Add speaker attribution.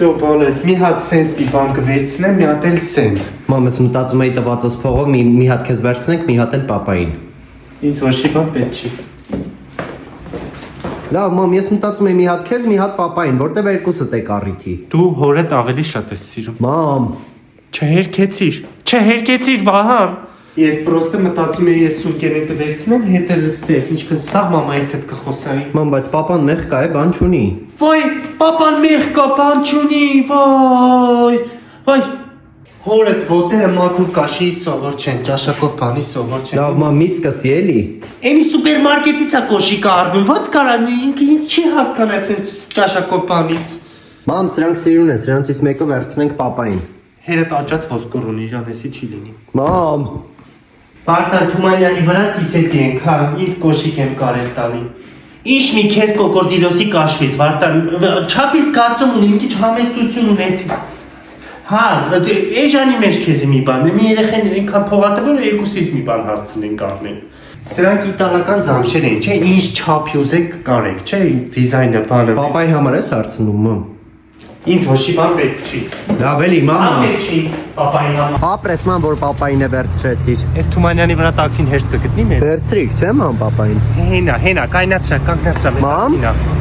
Speaker 1: Բոլես, մի հատ սենց մի բան կվերցնեմ, մի հատ էլ սենց։
Speaker 2: Մամ, ես մտածում էի տվածս փողով մի հատ քեզ վերցնենք, մի հատ էլ պապային։
Speaker 1: Ինձ ոչ մի բան պետք չի։
Speaker 2: Լավ, մամ, ես մտածում էի մի հատ քեզ, մի հատ պապային, որտեվ երկուսդ եք առիթի։
Speaker 1: Դու հորդ ավելի շատ ես սիրում։
Speaker 2: Մամ,
Speaker 1: Չհերկեցիր, Վահան։ Ես պրոստը մտածում էի ես սուրկենը կվերցնեմ, հետ էլ ստեղ, ինչքան սաղ մամայից հետ կխոսայի։
Speaker 2: մամ, բայց պապան մեղ կա է, բան չունի։
Speaker 1: Վայ, պապան մեղ կա, բան չունի, վայ։ Հորդ ոտերը մաքուր կաշի սովոր չեն, ճաշակով բանի սովոր չեն։
Speaker 2: Լավ, մամ, մի սկսի էլի։
Speaker 1: Էնի սուպերմարկետից է կոշիկը առնում, ոնց կարա ինքը չի հասկանա այս ճաշակով բանից։
Speaker 2: Մամ, սրանք սիրուն են, սրանցից մեկը վերցնենք պապային։
Speaker 1: Հերդ աճած ոսկոր ունի, իրանեսի չի լինի։
Speaker 2: Մամ,
Speaker 1: Վարդան Թումանյանի վրա ծիսետի ենք, հա, ինձ կոշիկ եմ կարել տալի։ Ինչ մի քեզ կոկորդիլոսի կաշվից, Վարդան, չափից կացում ունի, մի քիչ համեստություն ունեցի։ Հա, էժանի մեջ քեզ մի բան, մի երեխեն այնքան փողատը, որ երկուսից մի բան հասցնենք առնեն։ Սրանք իտալական զամշեր են, չէ, ինչ չափ ուզեք կարեք, չէ, դիզայնը բանը։
Speaker 2: պապայի համար ես հարցնում, մամ։
Speaker 1: Ինձ ոչ մի բան պետք չի։
Speaker 2: Լավ էլի, մամա։
Speaker 1: Պետք չի, պապայի համար։
Speaker 2: Ապրես, մամ, որ պապային է վերցրեցիր։
Speaker 1: Այս Թումանյանի վրա տաքսին հեշտ կգտնի մեզ։
Speaker 2: Վերցրիք, չէ, մամ, պապային։
Speaker 1: Հենա, կայնացրա, կանգնացրա մեզ
Speaker 2: Մամ։
Speaker 1: տաքսինա։